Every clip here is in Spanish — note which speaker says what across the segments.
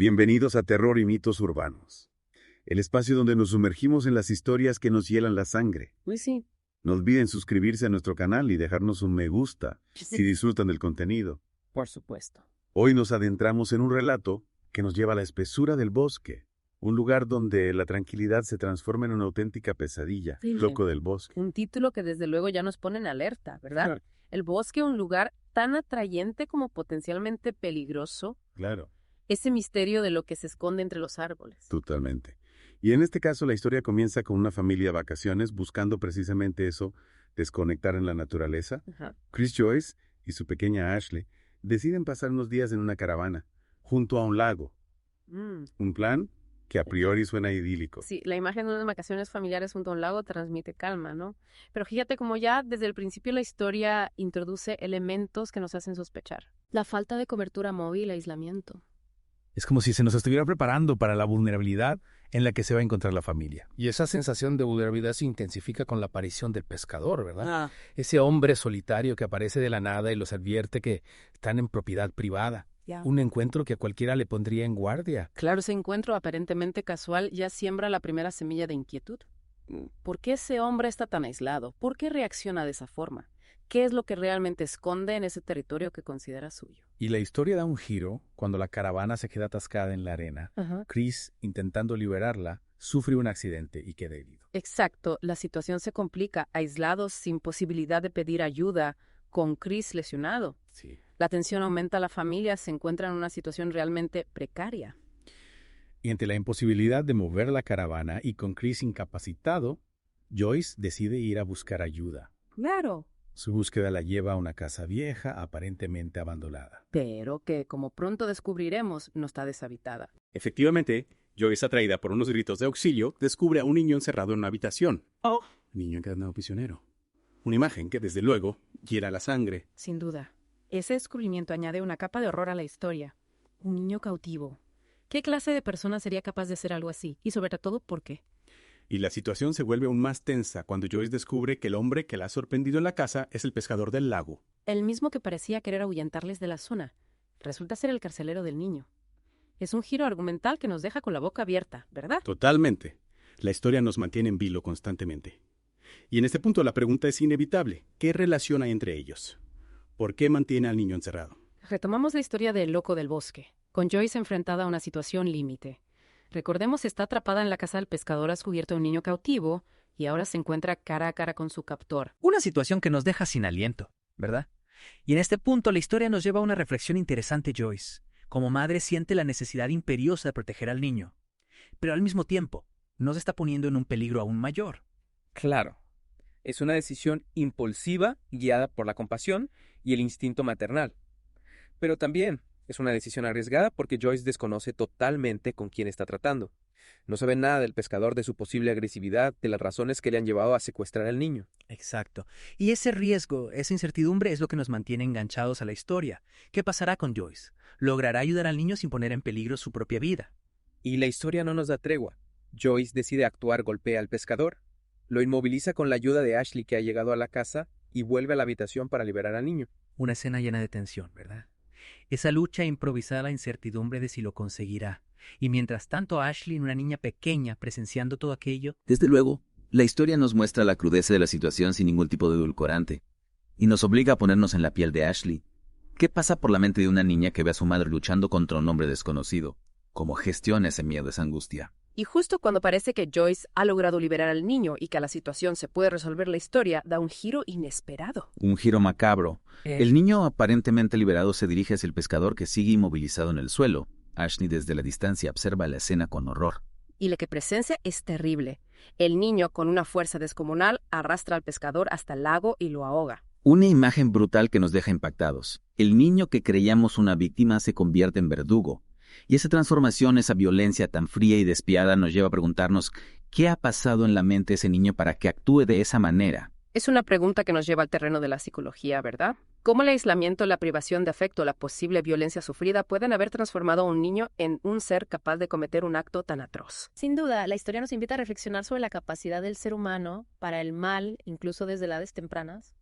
Speaker 1: Bienvenidos a Terror y Mitos Urbanos, el espacio donde nos sumergimos en las historias que nos hielan la sangre.
Speaker 2: Uy, sí.
Speaker 1: No olviden suscribirse a nuestro canal y dejarnos un me gusta si disfrutan del contenido.
Speaker 2: Por supuesto.
Speaker 1: Hoy nos adentramos en un relato que nos lleva a la espesura del bosque, un lugar donde la tranquilidad se transforma en una auténtica pesadilla.
Speaker 2: Sí.
Speaker 1: Loco del bosque.
Speaker 2: Un título que desde luego ya nos pone en alerta, ¿verdad? El bosque, un lugar tan atrayente como potencialmente peligroso.
Speaker 1: Claro.
Speaker 2: Ese misterio de lo que se esconde entre los árboles.
Speaker 1: Totalmente. Y en este caso la historia comienza con una familia de vacaciones buscando precisamente eso, desconectar en la naturaleza.
Speaker 2: Ajá.
Speaker 1: Chris Joyce y su pequeña Ashley deciden pasar unos días en una caravana, junto a un lago. Un plan que a priori suena idílico.
Speaker 2: Sí, la imagen de unas vacaciones familiares junto a un lago transmite calma, ¿no? Pero fíjate como ya desde el principio la historia introduce elementos que nos hacen sospechar. La falta de cobertura móvil, aislamiento.
Speaker 3: Es como si se nos estuviera preparando para la vulnerabilidad en la que se va a encontrar la familia.
Speaker 4: Y esa sensación de vulnerabilidad se intensifica con la aparición del pescador, ¿verdad?
Speaker 2: Ah.
Speaker 4: Ese hombre solitario que aparece de la nada y los advierte que están en propiedad privada.
Speaker 2: Ya.
Speaker 4: Un encuentro que a cualquiera le pondría en guardia.
Speaker 2: Claro, ese encuentro aparentemente casual ya siembra la primera semilla de inquietud. ¿Por qué ese hombre está tan aislado? ¿Por qué reacciona de esa forma? ¿Qué es lo que realmente esconde en ese territorio que considera suyo?
Speaker 3: Y la historia da un giro cuando la caravana se queda atascada en la arena.
Speaker 2: Ajá.
Speaker 3: Chris, intentando liberarla, sufre un accidente y queda herido.
Speaker 2: Exacto, la situación se complica, aislados, sin posibilidad de pedir ayuda, con Chris lesionado.
Speaker 3: Sí.
Speaker 2: La tensión aumenta, la familia se encuentra en una situación realmente precaria.
Speaker 3: Y ante la imposibilidad de mover la caravana y con Chris incapacitado, Joyce decide ir a buscar ayuda.
Speaker 2: Claro.
Speaker 3: Su búsqueda la lleva a una casa vieja, aparentemente abandonada.
Speaker 2: Pero que, como pronto descubriremos, no está deshabitada.
Speaker 5: Efectivamente, Joyce, atraída por unos gritos de auxilio, descubre a un niño encerrado en una habitación.
Speaker 2: Oh.
Speaker 5: Niño encadenado prisionero. Una imagen que, desde luego, hiera la sangre.
Speaker 2: Sin duda. Ese descubrimiento añade una capa de horror a la historia. Un niño cautivo. ¿Qué clase de persona sería capaz de hacer algo así? Y sobre todo, ¿por qué?
Speaker 5: Y la situación se vuelve aún más tensa cuando Joyce descubre que el hombre que la ha sorprendido en la casa es el pescador del lago.
Speaker 2: El mismo que parecía querer ahuyentarles de la zona. Resulta ser el carcelero del niño. Es un giro argumental que nos deja con la boca abierta, ¿verdad?
Speaker 5: Totalmente. La historia nos mantiene en vilo constantemente. Y en este punto la pregunta es inevitable. ¿Qué relación hay entre ellos? ¿Por qué mantiene al niño encerrado?
Speaker 2: Retomamos la historia del loco del bosque, con Joyce enfrentada a una situación límite. Recordemos, está atrapada en la casa del pescador a descubierto a un niño cautivo y ahora se encuentra cara a cara con su captor.
Speaker 6: Una situación que nos deja sin aliento, ¿verdad? Y en este punto la historia nos lleva a una reflexión interesante, Joyce. Como madre siente la necesidad imperiosa de proteger al niño, pero al mismo tiempo nos está poniendo en un peligro aún mayor.
Speaker 7: Claro, es una decisión impulsiva guiada por la compasión y el instinto maternal. Pero también es una decisión arriesgada porque Joyce desconoce totalmente con quién está tratando. No sabe nada del pescador, de su posible agresividad, de las razones que le han llevado a secuestrar al niño.
Speaker 6: Exacto. Y ese riesgo, esa incertidumbre es lo que nos mantiene enganchados a la historia. ¿Qué pasará con Joyce? ¿Logrará ayudar al niño sin poner en peligro su propia vida?
Speaker 7: Y la historia no nos da tregua. Joyce decide actuar, golpea al pescador, lo inmoviliza con la ayuda de Ashley, que ha llegado a la casa, y vuelve a la habitación para liberar al niño.
Speaker 6: Una escena llena de tensión, ¿verdad? Esa lucha improvisada, la incertidumbre de si lo conseguirá. Y mientras tanto Ashley, una niña pequeña, presenciando todo aquello.
Speaker 8: Desde luego, la historia nos muestra la crudeza de la situación sin ningún tipo de edulcorante, y nos obliga a ponernos en la piel de Ashley. ¿Qué pasa por la mente de una niña que ve a su madre luchando contra un hombre desconocido? ¿Cómo gestiona ese miedo, esa angustia?
Speaker 2: Y justo cuando parece que Joyce ha logrado liberar al niño y que la situación se puede resolver, la historia da un giro inesperado.
Speaker 8: Un giro macabro. El niño aparentemente liberado se dirige hacia el pescador, que sigue inmovilizado en el suelo. Ashley desde la distancia observa la escena con horror.
Speaker 2: Y la que presencia es terrible. El niño, con una fuerza descomunal, arrastra al pescador hasta el lago y lo ahoga.
Speaker 8: Una imagen brutal que nos deja impactados. El niño que creíamos una víctima se convierte en verdugo. Y esa transformación, esa violencia tan fría y despiadada nos lleva a preguntarnos ¿qué ha pasado en la mente de ese niño para que actúe de esa manera?
Speaker 2: Es una pregunta que nos lleva al terreno de la psicología, ¿verdad? ¿Cómo el aislamiento, la privación de afecto, la posible violencia sufrida pueden haber transformado a un niño en un ser capaz de cometer un acto tan atroz? Sin duda, la historia nos invita a reflexionar sobre la capacidad del ser humano para el mal, incluso desde edades tempranas,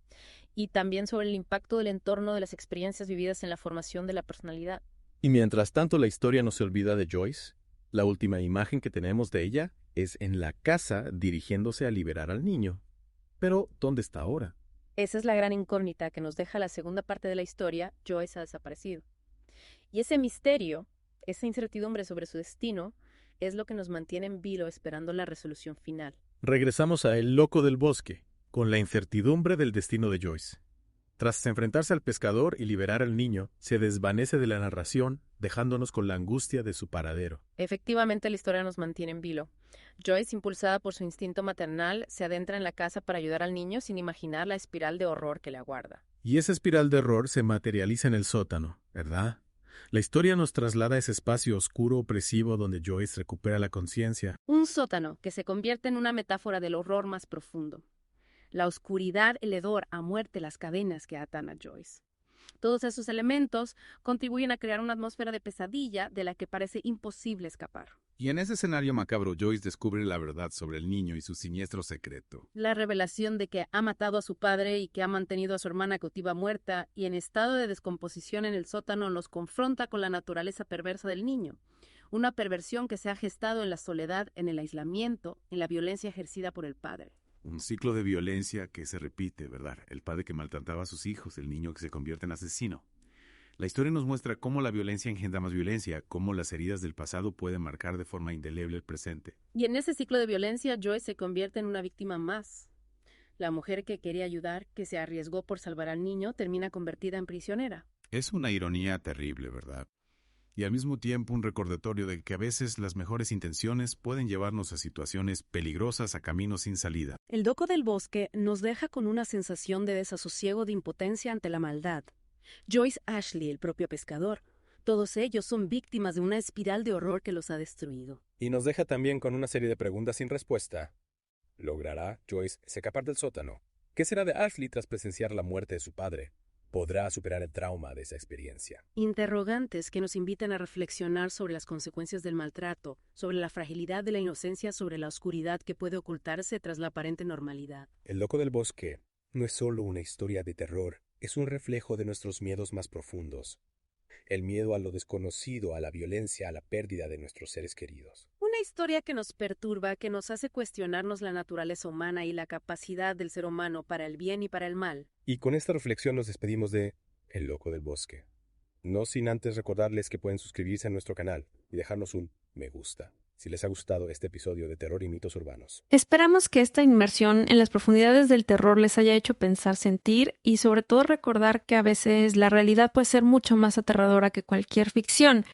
Speaker 2: y también sobre el impacto del entorno, de las experiencias vividas en la formación de la personalidad.
Speaker 5: Y mientras tanto la historia no se olvida de Joyce. La última imagen que tenemos de ella es en la casa dirigiéndose a liberar al niño. Pero, ¿dónde está ahora?
Speaker 2: Esa es la gran incógnita que nos deja la segunda parte de la historia. Joyce ha desaparecido. Y ese misterio, esa incertidumbre sobre su destino, es lo que nos mantiene en vilo esperando la resolución final.
Speaker 5: Regresamos a El loco del bosque, con la incertidumbre del destino de Joyce. Tras enfrentarse al pescador y liberar al niño, se desvanece de la narración, dejándonos con la angustia de su paradero.
Speaker 2: Efectivamente, la historia nos mantiene en vilo. Joyce, impulsada por su instinto maternal, se adentra en la casa para ayudar al niño sin imaginar la espiral de horror que le aguarda.
Speaker 5: Y esa espiral de horror se materializa en el sótano, ¿verdad? La historia nos traslada a ese espacio oscuro opresivo donde Joyce recupera la conciencia.
Speaker 2: Un sótano que se convierte en una metáfora del horror más profundo. La oscuridad, el hedor, a muerte las cadenas que atan a Joyce. Todos esos elementos contribuyen a crear una atmósfera de pesadilla de la que parece imposible escapar.
Speaker 1: Y en ese escenario macabro, Joyce descubre la verdad sobre el niño y su siniestro secreto.
Speaker 2: La revelación de que ha matado a su padre y que ha mantenido a su hermana cautiva muerta y en estado de descomposición en el sótano los confronta con la naturaleza perversa del niño. Una perversión que se ha gestado en la soledad, en el aislamiento, en la violencia ejercida por el padre.
Speaker 1: Un ciclo de violencia que se repite, ¿verdad? El padre que maltrataba a sus hijos, el niño que se convierte en asesino. La historia nos muestra cómo la violencia engendra más violencia, cómo las heridas del pasado pueden marcar de forma indeleble el presente.
Speaker 2: Y en ese ciclo de violencia, Joyce se convierte en una víctima más. La mujer que quería ayudar, que se arriesgó por salvar al niño, termina convertida en prisionera.
Speaker 1: Es una ironía terrible, ¿verdad? Y al mismo tiempo un recordatorio de que a veces las mejores intenciones pueden llevarnos a situaciones peligrosas, a caminos sin salida.
Speaker 2: El loco del bosque nos deja con una sensación de desasosiego, de impotencia ante la maldad. Joyce, Ashley, el propio pescador, todos ellos son víctimas de una espiral de horror que los ha destruido.
Speaker 7: Y nos deja también con una serie de preguntas sin respuesta. ¿Logrará Joyce escapar del sótano? ¿Qué será de Ashley tras presenciar la muerte de su padre? ¿Podrá superar el trauma de esa experiencia?
Speaker 2: Interrogantes que nos invitan a reflexionar sobre las consecuencias del maltrato, sobre la fragilidad de la inocencia, sobre la oscuridad que puede ocultarse tras la aparente normalidad.
Speaker 7: El loco del bosque no es solo una historia de terror, es un reflejo de nuestros miedos más profundos. El miedo a lo desconocido, a la violencia, a la pérdida de nuestros seres queridos.
Speaker 2: Una historia que nos perturba, que nos hace cuestionarnos la naturaleza humana y la capacidad del ser humano para el bien y para el mal.
Speaker 7: Y con esta reflexión nos despedimos de El loco del bosque. No sin antes recordarles que pueden suscribirse a nuestro canal y dejarnos un me gusta si les ha gustado este episodio de Terror y Mitos Urbanos.
Speaker 9: Esperamos que esta inmersión en las profundidades del terror les haya hecho pensar, sentir y sobre todo recordar que a veces la realidad puede ser mucho más aterradora que cualquier ficción.